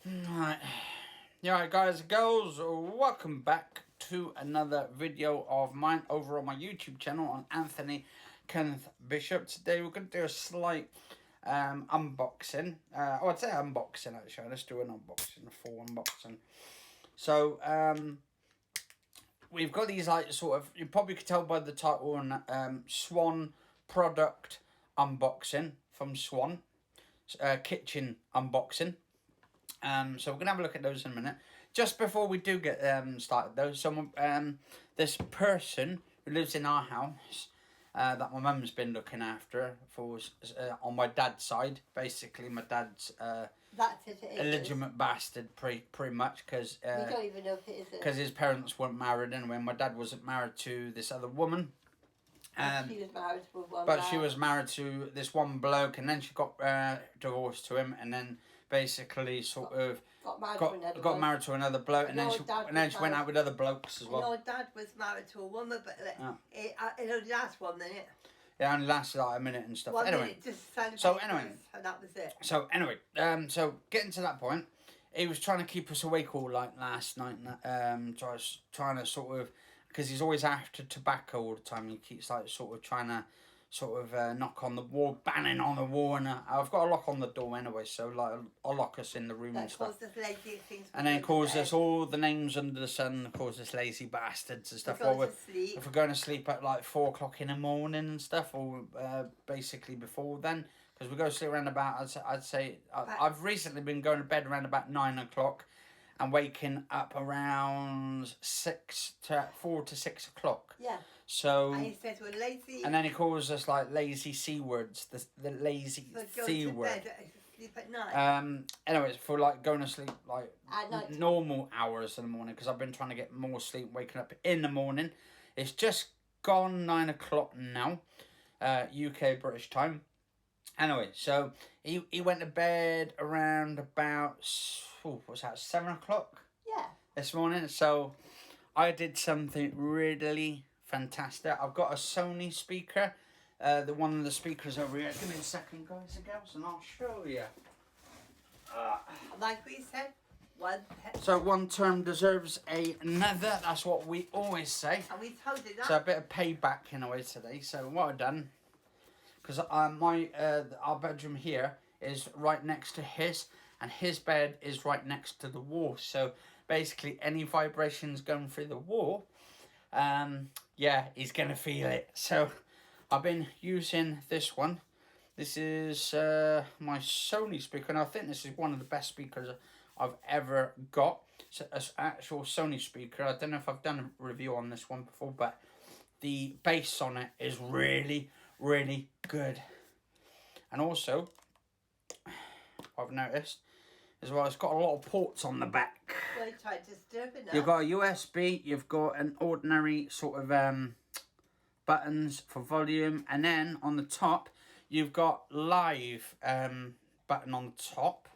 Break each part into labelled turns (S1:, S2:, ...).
S1: Right. Yeah, right, guys and girls, welcome back to another video of mine over on my YouTube channel on Anthony Kenneth Bishop. Today we're going to do a slight unboxing. I'd say unboxing actually. Let's do an unboxing, a full unboxing. So, we've got these like sort of, you probably could tell by the title on Swan product unboxing from Swan. Kitchen unboxing. So we're gonna have a look at those in a minute. Just before we do get started though, this person who lives in our house that my mum's been looking after for on my dad's side. Basically, my dad's
S2: that's it
S1: illegitimate bastard, pretty much, because
S2: we don't even know if it is.
S1: Because his parents weren't married anyway. My dad wasn't married to this other woman.
S2: She was married to one.
S1: But she was married to this one bloke, and then she got divorced to him, and then basically got married to another bloke, and then she went out with other blokes as well.
S2: Your dad was married to a woman, but it only lasts 1 minute.
S1: It only lasted like a minute and stuff.
S2: 1
S1: anyway,
S2: minute, just and that was it.
S1: So anyway, so getting to that point, he was trying to keep us awake all like last night, trying to sort of, because he's always after tobacco all the time. He keeps like sort of trying to knock on the wall, banging on the wall, and I've got a lock on the door anyway, so like I'll lock us in the room and stuff. And then calls us all the names under the sun, calls us lazy bastards and stuff. If we're going to sleep at like 4 o'clock in the morning and stuff, or basically before then, because we go to sleep around about, I'd say I've recently been going to bed around about 9 o'clock. And waking up around 4 to 6 o'clock.
S2: Yeah.
S1: So.
S2: And he says we're lazy.
S1: And then he calls us like lazy C words. The lazy C word.
S2: Sleep at night.
S1: Anyways, for like going to sleep like at night, normal hours in the morning, because I've been trying to get more sleep, waking up in the morning. It's just gone 9 o'clock now, UK British time. Anyway, so he went to bed around about, what's that, 7 o'clock?
S2: Yeah.
S1: This morning. So I did something really fantastic. I've got a Sony speaker, one of the speakers over here. Give me a second, guys and girls, and I'll show you.
S2: Like we said,
S1: so one term deserves another. That's what we always say.
S2: And we told you that.
S1: So a bit of payback in a way today. So what I've done, because our bedroom here is right next to his, and his bed is right next to the wall. So basically, any vibrations going through the wall, yeah, he's gonna feel it. So I've been using this one. This is my Sony speaker, and I think this is one of the best speakers I've ever got. It's an actual Sony speaker. I don't know if I've done a review on this one before, but the bass on it is really, really good. And also, I've noticed as well, it's got a lot of ports on the back.
S2: You've
S1: got a USB, you've got an ordinary sort of buttons for volume, and then on the top you've got live button on the top,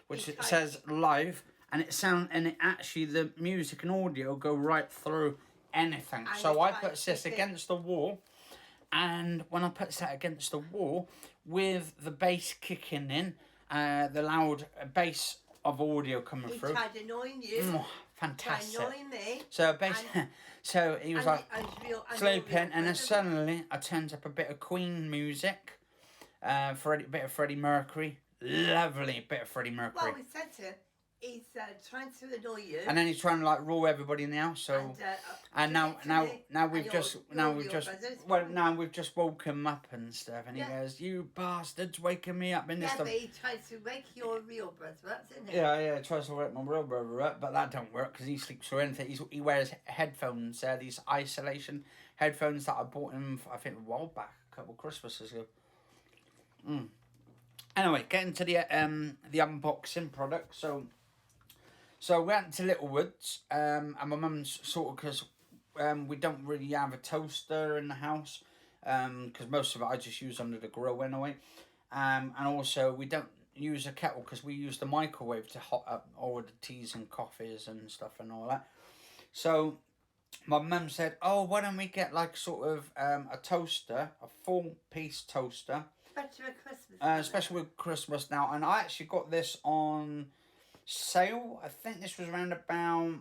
S1: which it says live, and it actually, the music and audio go right through anything. So I put this against the wall, and when I put that against the wall with the bass kicking in, the loud bass of audio coming through.
S2: He tried annoying you.
S1: Fantastic.
S2: Tried annoying me.
S1: So so he was like sleeping, and then suddenly I turned up a bit of Queen music, bit of Freddie Mercury, lovely bit of Freddie Mercury.
S2: Well, we said to him, he's trying to annoy you,
S1: and then he's trying to like rule everybody now. So now we've just woke him up and stuff, and he goes, "You bastards, waking me up in this."
S2: Yeah, but he tries to wake your real brother up, doesn't he?
S1: Yeah, he tries to wake my real brother up, but that don't work because he sleeps through anything. He wears headphones, these isolation headphones that I bought him, I think, a while back, a couple of Christmases ago. Anyway, getting to the unboxing product. So we went to Littlewoods, and my mum's sort of, because we don't really have a toaster in the house, because most of it I just use under the grill anyway, and also we don't use a kettle because we use the microwave to hot up all the teas and coffees and stuff and all that. So my mum said, "Oh, why don't we get like sort of a toaster, a full-piece toaster,
S2: especially with Christmas,
S1: especially with Christmas now." And I actually got this on sale. I think this was around about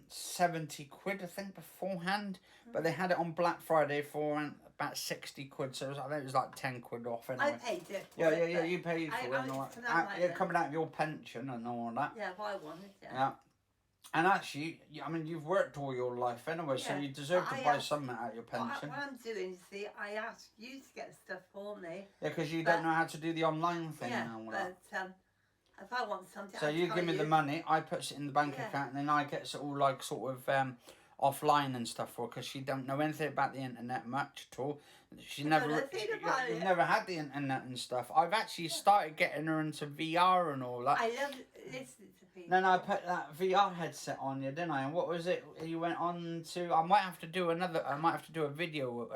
S1: 70 quid, I think, beforehand. But they had it on Black Friday for around about 60 quid. So I think it was like 10 quid off anyway.
S2: I paid it.
S1: Yeah, you paid for it. And all
S2: it's
S1: that. Yeah, coming out of your pension and all that.
S2: Yeah, if I wanted,
S1: Yeah. And actually, I mean, you've worked all your life anyway, so you deserve to buy something out of your pension.
S2: What I'm doing, you see, I asked you to get stuff for me.
S1: Yeah, because you don't know how to do the online thing.
S2: Yeah, but if I want something,
S1: so you give me the money, I put it in the bank account, and then I get it all like sort of offline and stuff for, because she don't know anything about the internet much at all. She's never had the internet and stuff. I've actually started getting her into VR and all that.
S2: I love listening to people.
S1: Then I put that VR headset on you, didn't I? And what was it? You went on to. I might have to do a video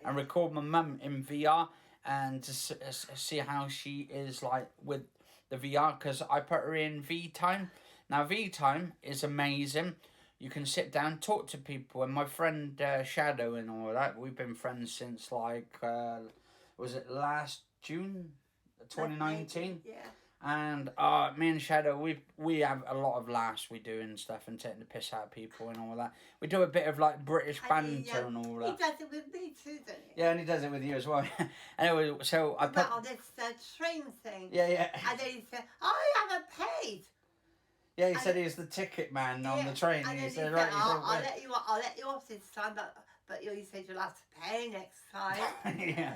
S1: and record my mum in VR and to see how she is like with the VR, because I put her in V Time. Now V Time is amazing. You can sit down, talk to people, and my friend Shadow and all that, we've been friends since like, was it last June, 2019?
S2: Yeah.
S1: And me and Shadow, we have a lot of laughs we do and stuff, and taking the piss out of people and all that. We do a bit of like British banter and all that.
S2: He does it with me too, doesn't he?
S1: Yeah, and he does it with you as well. Anyway, so I put
S2: on this train thing.
S1: Yeah.
S2: And then he said, "I haven't paid."
S1: Yeah, he said he was the ticket man on the train.
S2: And
S1: he said,
S2: right, I'll let you off this time, but you said you'll have to pay next time.
S1: Yeah.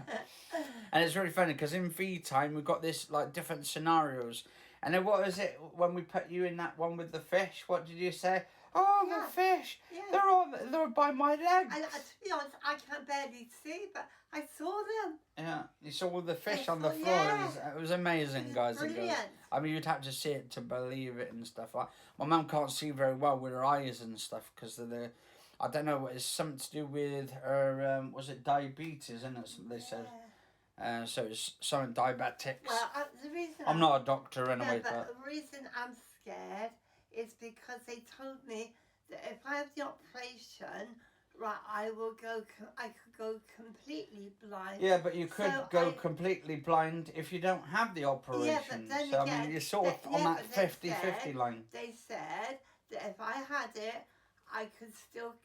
S1: And it's really funny because in V Time we've got this like different scenarios. And then what was it when we put you in that one with the fish? What did you say? Oh, the fish! Yeah. They're by my legs.
S2: And to be honest, I can barely see, but I saw them.
S1: Yeah, you saw all the fish on the floor. Yeah. It was amazing, guys.
S2: Brilliant.
S1: I mean, you'd have to see it to believe it and stuff. Like, my mum can't see very well with her eyes and stuff because of the. I don't know. It's something to do with her. Was it diabetes? Isn't it? They said. So it's something diabetics.
S2: Well, the reason
S1: I'm not a doctor anyway,
S2: but the reason I'm scared is because they told me that if I have the operation, right, I could go completely blind.
S1: Yeah, but you could go completely blind if you don't have the operation.
S2: Yeah, but then
S1: so
S2: again,
S1: I mean, you're sort of on that 50-50 line.
S2: They said that if I had it, I could still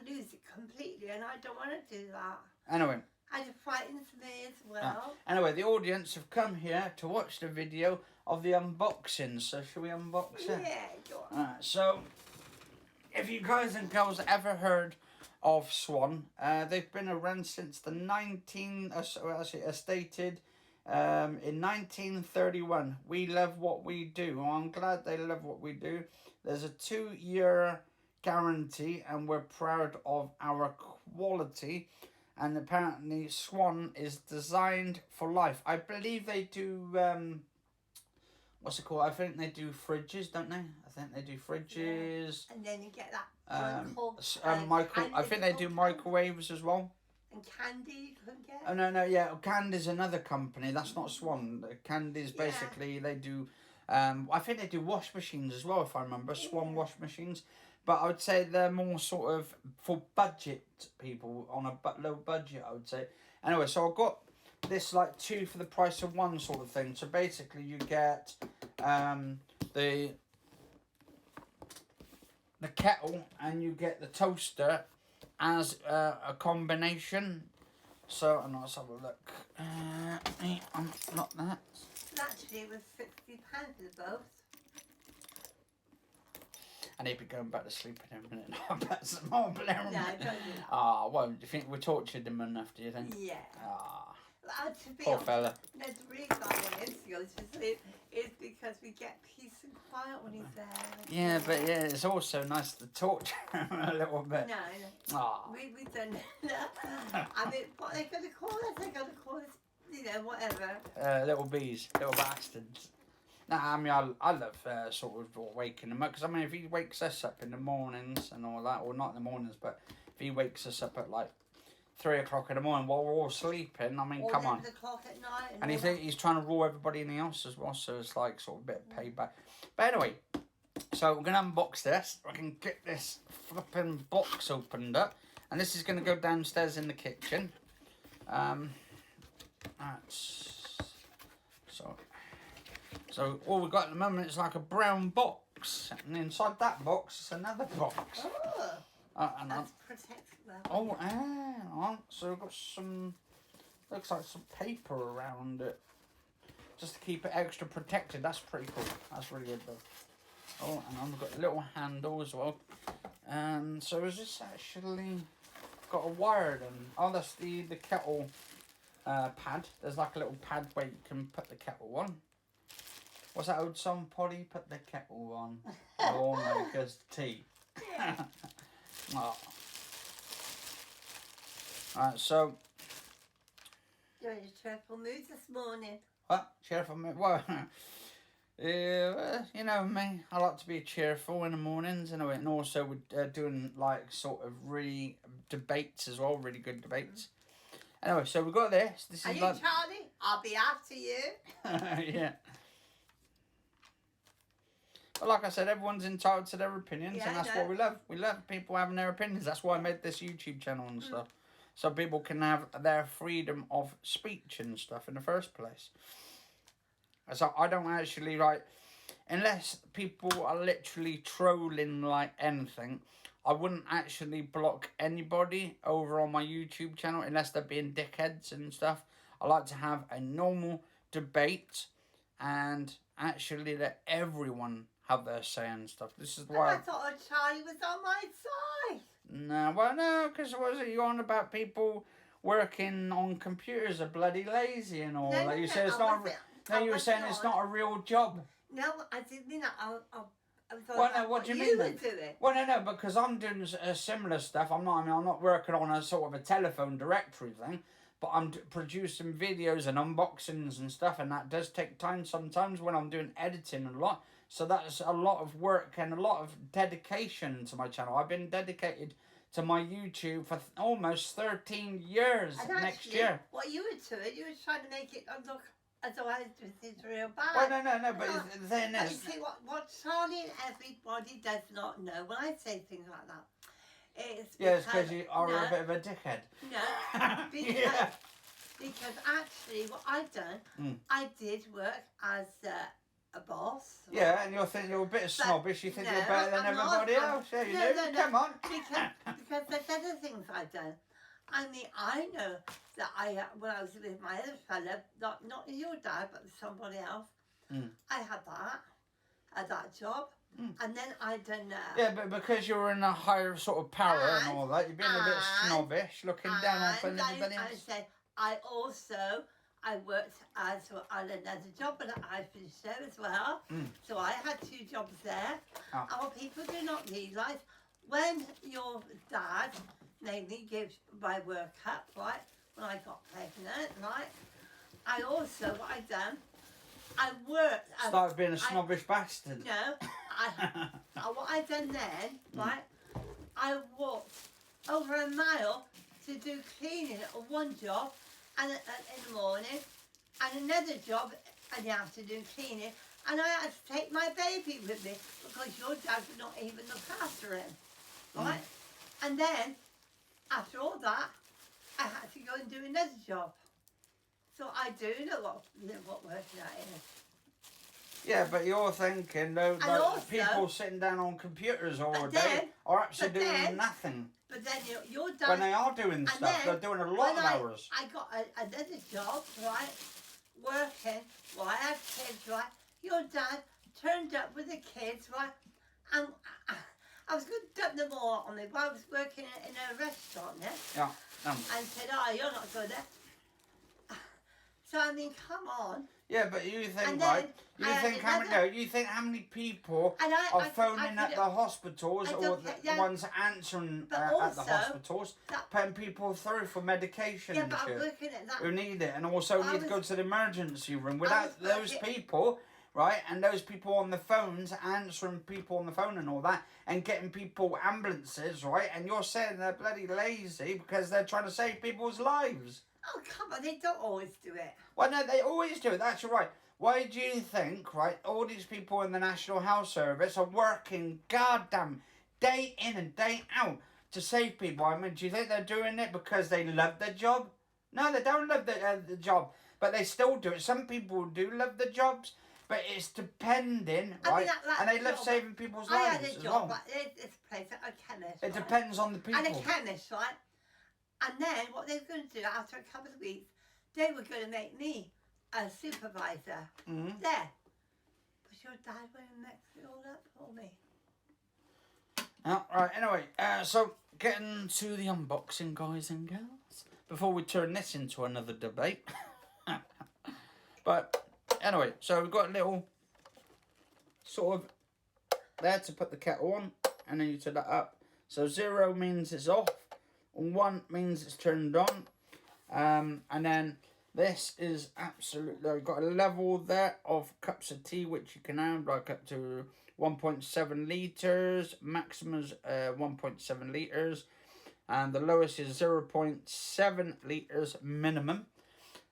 S2: lose it completely, and I don't want to do that.
S1: Anyway.
S2: And it frightens me as well.
S1: Anyway, the audience have come here to watch the video of the unboxing. So, shall we unbox it?
S2: Yeah, go on.
S1: Alright, so, if you guys and girls ever heard of Swan, they've been around since the stated in 1931. We love what we do. Well, I'm glad they love what we do. There's a 2-year guarantee, and we're proud of our quality. And apparently Swan is designed for life. I believe they do, what's it called? I think they do fridges, don't they? I think they do fridges.
S2: Yeah. And then you get that
S1: I think they do microwaves as well.
S2: And candy you can get.
S1: Oh, no, yeah. Candy's another company. That's not Swan. Candy's basically, they do, I think they do wash machines as well, if I remember. Swan wash machines. But I would say they're more sort of for budget people, on a low budget, I would say. Anyway, so I've got this like 2 for the price of 1 sort of thing. So basically you get the kettle and you get the toaster as a combination. So, and let's have a look. Not that.
S2: Actually, it was £60 for both.
S1: I need to be going back to sleep in a minute. I'll bet some more blaring.
S2: No, don't do that.
S1: Well, do you think we tortured him enough, do you think?
S2: Yeah.
S1: Poor fella.
S2: No, the reason I want him to go to sleep is because we get peace and quiet when he's there.
S1: Yeah, but it's also nice to torture him a little bit.
S2: No. We don't I mean, what are they going to call us? They're going to call us, whatever.
S1: Little bees, little bastards. Nah, I mean, I love sort of waking him up. Because, I mean, if he wakes us up in the mornings and all that, or not in the mornings, but if he wakes us up at, like, 3 o'clock in the morning while we're all sleeping, I mean, come on.
S2: 11 o'clock at night.
S1: And he's trying to rule everybody in the house as well, so it's, like, sort of a bit of payback. But anyway, so we're going to unbox this. I can get this flipping box opened up. And this is going to go downstairs in the kitchen. So all we've got at the moment is like a brown box, and inside that box is another box.
S2: Oh, that's protected well.
S1: Oh, so we've got some, looks like some paper around it, just to keep it extra protected. That's pretty cool. That's really good though. Oh, and we've got a little handle as well. And so is this actually got a wire then? Oh, that's the kettle pad. There's like a little pad where you can put the kettle on. What's that old song, Polly? Put the kettle on. Lawmakers tea. Oh. Alright, so.
S2: You're in a cheerful mood this morning.
S1: What? Cheerful mood? Well, you know me. I like to be cheerful in the mornings, anyway. And also we're doing like sort of really debates as well, really good debates. Anyway, so we've got this. This
S2: Are
S1: is
S2: you
S1: like.
S2: Charlie? I'll be after you.
S1: Yeah. But like I said, everyone's entitled to their opinions, and that's what we love. We love people having their opinions. That's why I made this YouTube channel and stuff. So people can have their freedom of speech and stuff in the first place. So I don't actually, like, unless people are literally trolling like anything, I wouldn't actually block anybody over on my YouTube channel unless they're being dickheads and stuff. I like to have a normal debate and actually let everyone have their say and stuff. This is why
S2: I thought Charlie was on my side.
S1: No, well, no, because what was it you on about people working on computers are bloody lazy and all?
S2: No,
S1: like you
S2: no,
S1: said, it's not. No, you were saying it's not a real job.
S2: No, I didn't mean that. I was
S1: Well, no, what do you mean?
S2: You were doing.
S1: Well, no, because I'm doing similar stuff. I'm not working on a sort of a telephone directory thing, but I'm producing videos and unboxings and stuff, and that does take time sometimes when I'm doing editing a lot. So that's a lot of work and a lot of dedication to my channel. I've been dedicated to my YouTube for almost 13 years next year.
S2: What you were doing, you were trying to make it look as though I was doing things real bad.
S1: Well, no, but the thing is...
S2: You see, what Charlie and everybody does not know, when I say things like that, it's
S1: because you are a bit of a dickhead.
S2: No, because actually what I've done, I did work as a boss.
S1: Yeah, and you're a bit snobbish. You think you're better than everybody else. Yeah, you do.
S2: No.
S1: Come on.
S2: Because there's other things I've done. I mean, I know that when I was with my other fella, not your dad, but somebody else, I had that job. And then I done that.
S1: Yeah, but because you're in a higher sort of power and all that, you're being a bit snobbish, looking down on everybody else.
S2: I said, I worked on another job, but I finished there as well. So I had 2 jobs there. And what people do not realise, when your dad, namely, gives my work up, right, when I got pregnant, right, I also, what I done, I worked.
S1: Started being a snobbish bastard.
S2: No, what I done then, right, I walked over a mile to do cleaning at one job, and in the morning, and another job in the afternoon cleaning, and I had to take my baby with me because your dad would not even look after him, right? And then, after all that, I had to go and do another job. So I do know what working out is.
S1: Yeah, but you're thinking, though, like people sitting down on computers all day are actually doing nothing.
S2: But then your dad...
S1: When they are doing stuff, they're doing a lot of hours.
S2: I got another job, right, working, while I had kids, right, your dad turned up with the kids, right, and I was going to dump them all on me while I was working in a restaurant, yeah? Yeah. And said, oh, you're not good, eh? So, I mean, come on.
S1: Yeah, but you think, right, you think how many people are phoning at the hospitals or the ones answering at the hospitals, putting people through for medication and shit, who need it, and also need to go to the emergency room. Without those people, right, and those people on the phones, answering people on the phone and all that, and getting people ambulances, right, and you're saying they're bloody lazy because they're trying to save people's lives.
S2: Oh, come on, they don't always do it.
S1: Well, no, they always do it, that's right. Why do you think, right, all these people in the National Health Service are working goddamn day in and day out to save people? I mean, do you think they're doing it because they love their job? No, they don't love the job, but they still do it. Some people do love the jobs, But it's depending,
S2: I
S1: right?
S2: mean,
S1: And they love
S2: job,
S1: saving people's
S2: I
S1: lives
S2: had a
S1: as
S2: job
S1: well.
S2: at this place, a chemist.
S1: It
S2: right?
S1: depends on the people.
S2: And a chemist, right? And then what they were going to do after a couple of weeks, they were going to make me a supervisor there. But your dad went and mixed it all up for me.
S1: Oh, right, anyway, so getting to the unboxing, guys and girls, before we turn this into another debate. But anyway, so we've got a little sort of there to put the kettle on, and then you turn that up. So 0 means it's off, and 1 means it's turned on. And then this is absolutely, I've got a level there of cups of tea, which you can have like up to 1.7 litres, maximum is 1.7 litres, and the lowest is 0.7 litres minimum.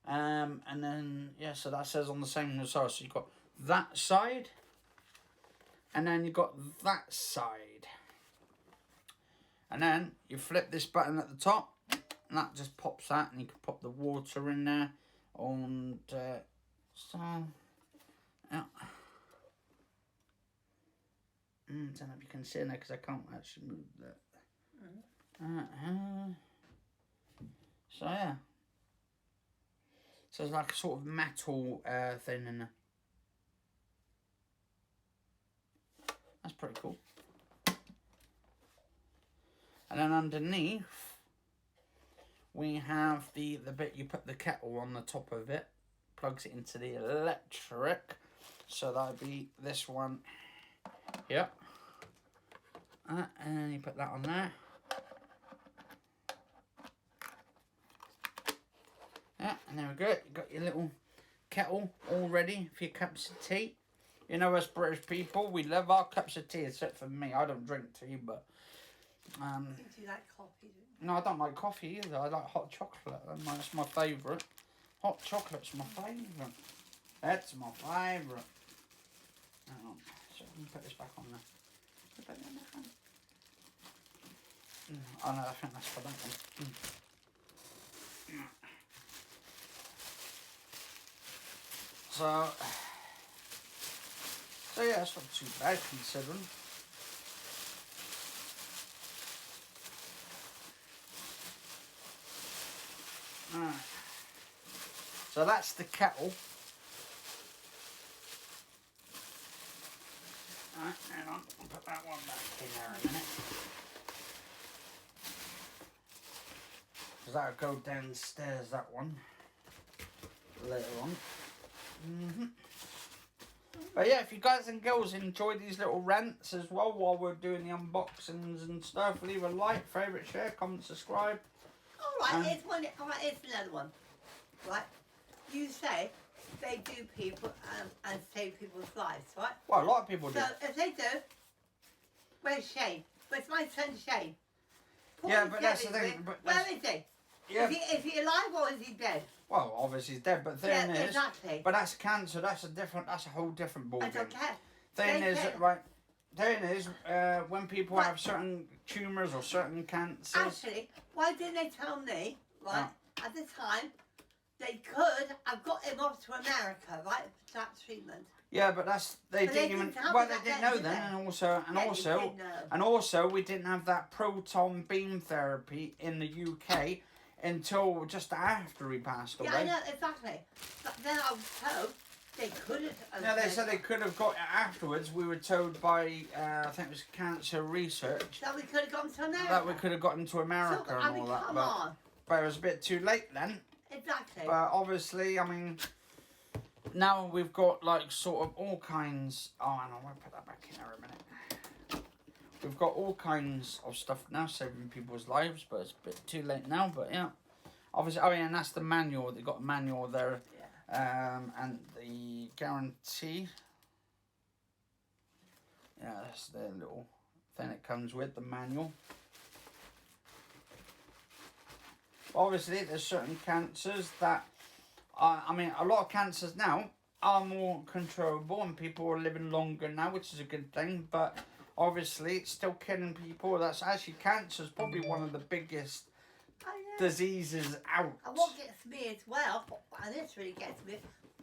S1: And then, yeah, so that says on the same as well. So you've got that side, and then you've got that side. And then you flip this button at the top, and that just pops that, and you can pop the water in there. And so, yeah. I don't know if you can see in there because I can't actually move that. So yeah. So it's like a sort of metal thing in there. That's pretty cool. And then underneath, we have the bit you put the kettle on the top of it. Plugs it into the electric. So that would be this one. Yep. And you put that on there. Yeah, and there we go. You got your little kettle all ready for your cups of tea. You know, us British people, we love our cups of tea, except for me. I don't drink tea, but
S2: Do you like coffee?
S1: no, I don't like coffee either. I like hot chocolate. That's my favourite. Hot chocolate's my favourite. That's my favourite. So let me put this back on there. Put that in there. Oh no, I think that's for that one. So yeah, it's not too bad considering. So that's the kettle. Alright, hang on, I'll put that one back in there a minute. Because that'll go downstairs, that one, later on. But yeah, if you guys and girls enjoy these little rants as well while we're doing the unboxings and stuff, leave a like, favourite, share, comment, subscribe.
S2: Alright, here's another one. Right? You say they do people and save people's lives, right?
S1: Well, a lot of people do.
S2: So if they do, where's Shane? Where's my son Shane?
S1: Yeah, but that's the thing.
S2: Where is he?
S1: Yeah.
S2: Is he alive or is he dead?
S1: Well, obviously he's dead, but the thing is,
S2: exactly.
S1: but that's cancer. That's a whole different ballgame.
S2: I don't care.
S1: Thing is, when people have certain tumours or certain cancers.
S2: Actually, why didn't they tell me, right, at the time, they could have got him off to America, right, for that treatment.
S1: Yeah, but they didn't know then, and also we didn't have that proton beam therapy in the UK until just after he passed away.
S2: Yeah, I know, exactly. But then I was told they couldn't.
S1: No, they said they could have got it afterwards. We were told by, I think it was Cancer Research,
S2: that we could have gone to America.
S1: that we could have gotten to America
S2: so,
S1: and all that.
S2: Come on.
S1: But it was a bit too late then.
S2: Exactly.
S1: But obviously, I mean, now we've got like sort of all kinds. Oh, and I want to put that back in there a minute. We've got all kinds of stuff now saving people's lives, but it's a bit too late now. But yeah, obviously, oh yeah, and that's the manual. They've got a manual there, and the guarantee. Yeah, that's the little thing it comes with, the manual. Obviously, there's certain cancers that, I mean, a lot of cancers now are more controllable and people are living longer now, which is a good thing. But obviously, it's still killing people. That's actually, cancer is probably one of the biggest diseases out.
S2: And what gets me as well, and this really gets me,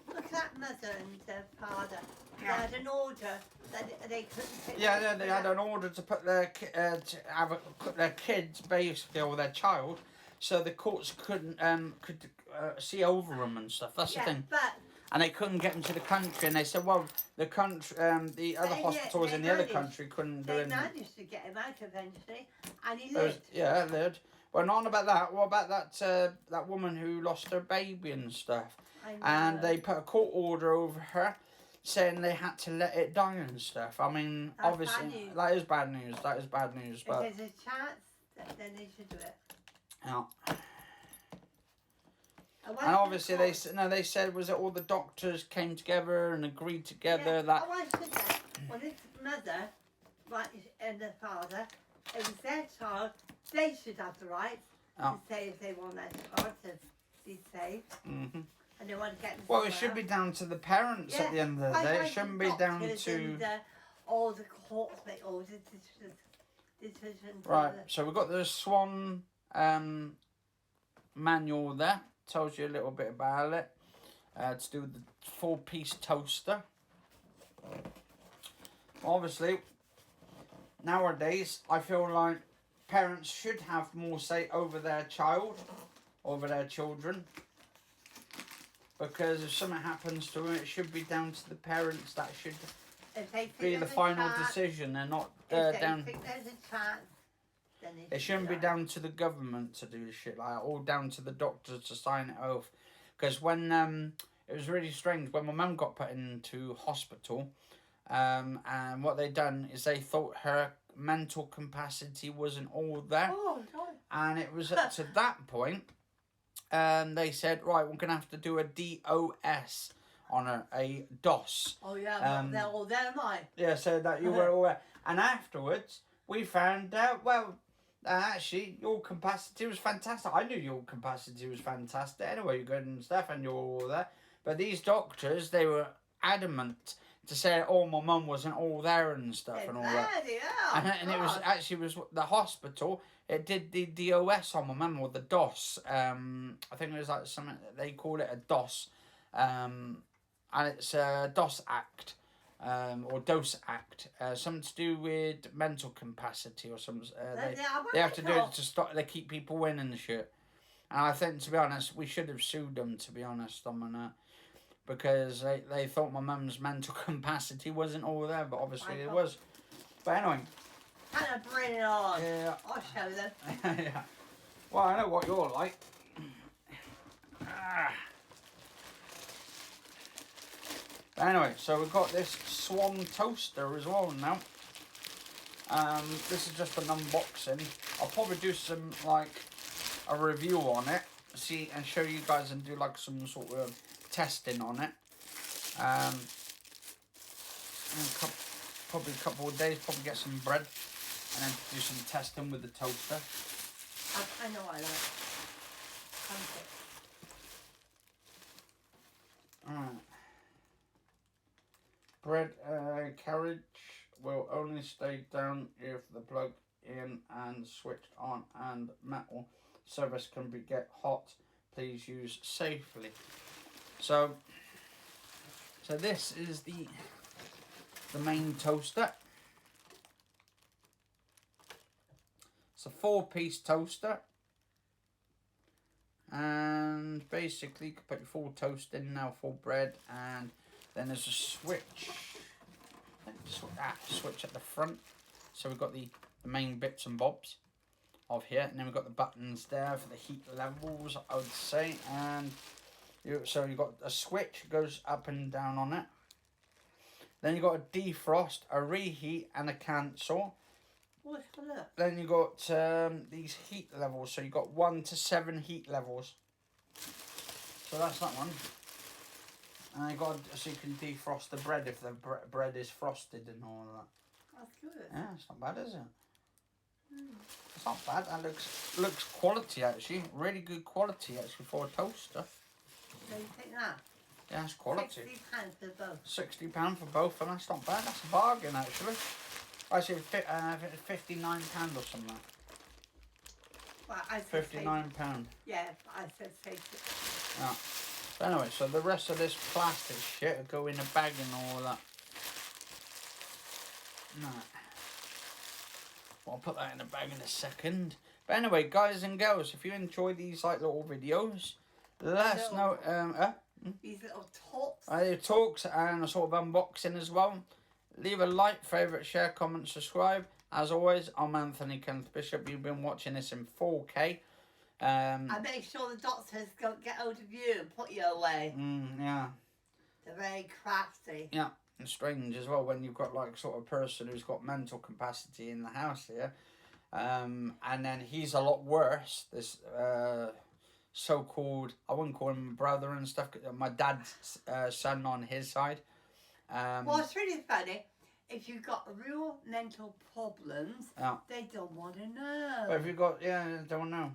S2: look at mother and father. had an order that they couldn't take.
S1: Yeah, they had an order to put put their kids basically or their child, so the courts couldn't could see over them and stuff. That's the thing.
S2: But
S1: and they couldn't get into the country, and they said, well, the country, the other hospitals in the other country couldn't do anything.
S2: They managed to get him out eventually, and he lived.
S1: Yeah, he lived. Well, not about that. What about that woman who lost her baby and stuff? And they put a court order over her, saying they had to let it die and stuff. I mean,
S2: That's
S1: obviously, that is bad news. That is bad news. But
S2: if there's a chance, then they should do it.
S1: Yeah. And obviously they said was that all the doctors came together and agreed together that.
S2: Oh, I said that. Well, his mother, right, and the father, it was their child. They should have the right to say if they want their child to be saved.
S1: Mm-hmm.
S2: And they want to get them.
S1: Well, it should be down to the parents at the end of the day. It shouldn't be down to.
S2: And, all the courts make all the decisions.
S1: Right. So we've got the Swan manual there. Tells you a little bit about it. To do with the 4-piece toaster. Obviously, nowadays, I feel like parents should have more say over their child, over their children. Because if something happens to them, it should be down to the parents. That should be the final decision, and not down.
S2: Think there's a chance.
S1: It shouldn't be down to the government to do shit like that, or down to the doctors to sign it off. Because when it was really strange when my mum got put into hospital, and what they done is they thought her mental capacity wasn't all there, and it was up to that point, they said, right, we're gonna have to do a DOS on her, a DOS.
S2: Oh yeah, they're all there, mine.
S1: Yeah, so that you were aware, and afterwards we found out, well. Actually, your capacity was fantastic. I knew your capacity was fantastic. Anyway, you're good and stuff, and you're all there. But these doctors, they were adamant to say, "Oh, my mum wasn't all there and stuff and all that." And it was actually the hospital. It did the DOS on my mum, or the DOS. I think it was like something they call it a DOS, and it's a DOS Act. Or DOS Act, something to do with mental capacity or something. They have to do it to stop. They keep people in and shit. And I think, to be honest, we should have sued them. To be honest, on that, because they thought my mum's mental capacity wasn't all there, but obviously it was. But anyway.
S2: Kind of bring it on.
S1: Yeah.
S2: I'll show them.
S1: Yeah. Well, I know what you're like. Anyway, so we've got this Swan toaster as well now. This is just an unboxing. I'll probably do some like a review on it, and show you guys and do like some sort of testing on it. Probably a couple of days, probably get some bread and then do some testing with the toaster.
S2: I know I like.
S1: Alright. Bread carriage will only stay down if the plug in and switched on, and metal surface can get hot. Please use safely. So this is the main toaster. It's a 4-piece toaster, and basically you can put your full toast in now, full bread, and then there's a switch. Switch at the front. So we've got the main bits and bobs of here, and then we've got the buttons there for the heat levels, I would say. And so you've got a switch goes up and down on it. Then you've got a defrost, a reheat, and a cancel.
S2: What's that?
S1: Then you've got these heat levels. So you've got 1 to 7 heat levels. So that's that one. And so you can defrost the bread if the bread is frosted and all that.
S2: That's good.
S1: Yeah, it's not bad, is it? It's not bad. That looks quality actually. Really good quality actually for a toaster.
S2: So you take that?
S1: Yeah, it's quality.
S2: £60 for both.
S1: £60 for both, and that's not bad. That's a bargain actually. Actually, £59 or something.
S2: Well, I said
S1: £59.
S2: Yeah, I said take it.
S1: Yeah. But anyway, so the rest of this plastic shit will go in a bag and all that. No. Well, I'll put that in a bag in a second. But anyway, guys and girls, if you enjoy these like little videos, let us know.
S2: These little talks.
S1: Talks and a sort of unboxing as well. Leave a like, favourite, share, comment, subscribe. As always, I'm Anthony Kenneth Bishop. You've been watching this in 4K.
S2: And make sure the doctors don't get hold of you and put you away.
S1: Yeah.
S2: They're very crafty.
S1: Yeah, and strange as well when you've got like sort of person who's got mental capacity in the house here. And then he's a lot worse. This so-called, I wouldn't call him a brother and stuff, my dad's son on his side.
S2: Well, it's really funny. If you've got real mental problems, they don't want to know.
S1: But if you've got, they don't know.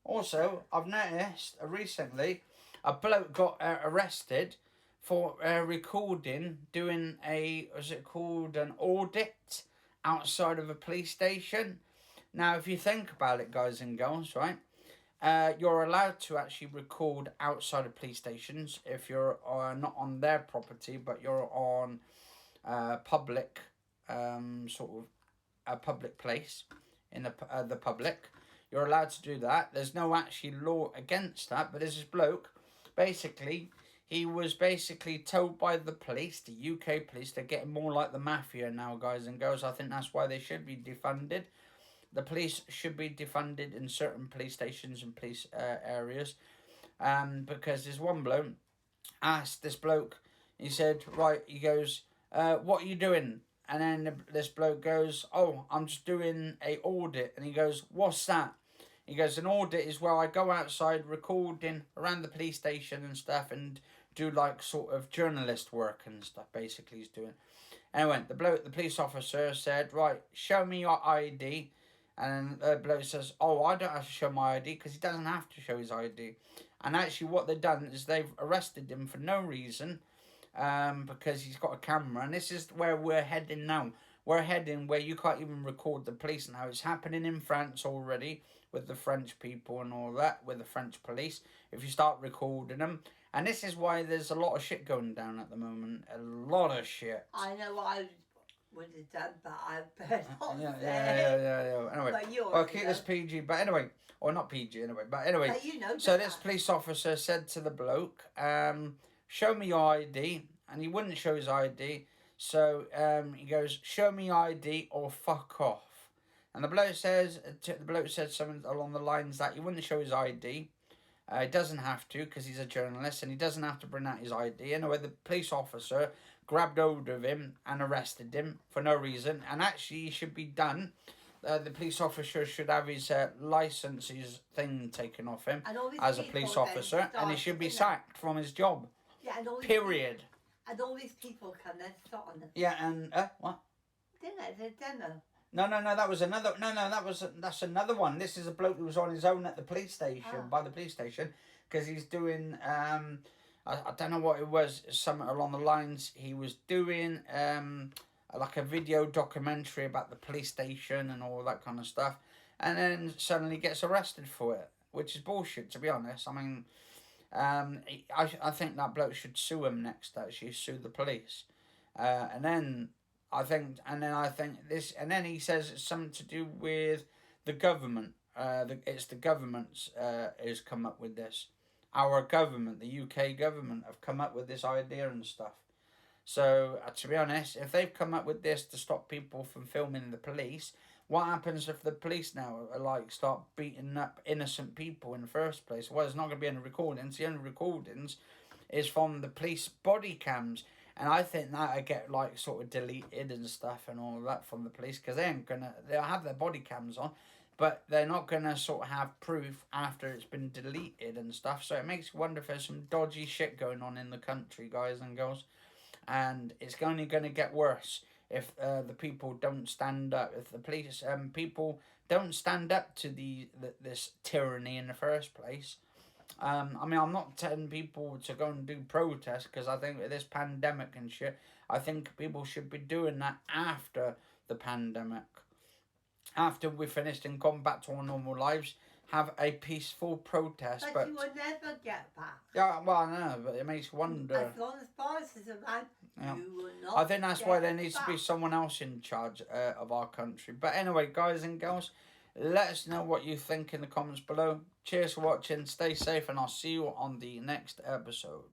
S1: Also, I've noticed recently a bloke got arrested for recording, doing an audit outside of a police station. Now, if you think about it, guys and girls, right? You're allowed to actually record outside of police stations if you're not on their property, but you're on public, sort of a public place in the public. You're allowed to do that. There's no actually law against that, but there's this bloke, basically, he was basically told by the police, the UK police, they're getting more like the mafia now, guys and girls. I think that's why they should be defunded. The police should be defunded in certain police stations and police areas. Because there's one bloke asked this bloke, he said, right, he goes, what are you doing? And then this bloke goes, oh, I'm just doing a audit. And he goes, what's that? He goes, an audit is where I go outside recording around the police station and stuff and do like sort of journalist work and stuff, basically he's doing. Anyway, the police officer said, right, show me your ID. And the bloke says, oh, I don't have to show my ID because he doesn't have to show his ID. And actually what they've done is they've arrested him for no reason because he's got a camera. And this is where we're heading now. We're heading where you can't even record the police now. It's happening in France already with the French people and all that, with the French police, if you start recording them. And this is why there's a lot of shit going down at the moment. A lot of shit.
S2: I know what I would have done, but I better not
S1: yeah. Anyway,
S2: I'll
S1: keep this PG. But anyway, or not PG anyway. But anyway,
S2: but you know
S1: so this police officer said to the bloke, show me your ID. And he wouldn't show his ID. So he goes, show me your ID or fuck off. And the bloke said something along the lines that he wouldn't show his ID. He doesn't have to because he's a journalist and he doesn't have to bring out his ID. Anyway, the police officer grabbed hold of him and arrested him for no reason. And actually, he should be done. The police officer should have his licence, his thing taken off him as a police officer. And he should be sacked from his job.
S2: Yeah, and
S1: period.
S2: And all these people come then start on it.
S1: Yeah, and what?
S2: The demo.
S1: No, that was another. That's another one. This is a bloke who was on his own at the police station, by the police station, because he's doing. I don't know what it was. Something along the lines. He was doing like a video documentary about the police station and all that kind of stuff, and then suddenly gets arrested for it, which is bullshit. To be honest, I mean, I think that bloke should sue him next. Actually, sue the police, and then. I think this, and then he says it's something to do with the government. It's the government's has come up with this. Our government, the UK government, have come up with this idea and stuff. So to be honest, if they've come up with this to stop people from filming the police, what happens if the police now start beating up innocent people in the first place? Well, there's not going to be any recordings. The only recordings is from the police body cams. And I think that'll get sort of deleted and stuff and all of that from the police because they'll have their body cams on, but they're not gonna sort of have proof after it's been deleted and stuff. So it makes you wonder if there's some dodgy shit going on in the country, guys and girls, and it's only gonna get worse if the people don't stand up. If the police people don't stand up to this tyranny in the first place. I mean, I'm not telling people to go and do protests because I think with this pandemic and shit, I think people should be doing that after the pandemic. After we're finished and gone back to our normal lives, have a peaceful protest.
S2: But you will never get back.
S1: Yeah, well, I know, but it makes you wonder.
S2: As long as Boris is around,
S1: Yeah.
S2: you will not.
S1: I think that's why there
S2: get
S1: needs to
S2: back.
S1: be someone else in charge of our country. But anyway, guys and girls, let us know what you think in the comments below. Cheers for watching. Stay safe, and I'll see you on the next episode.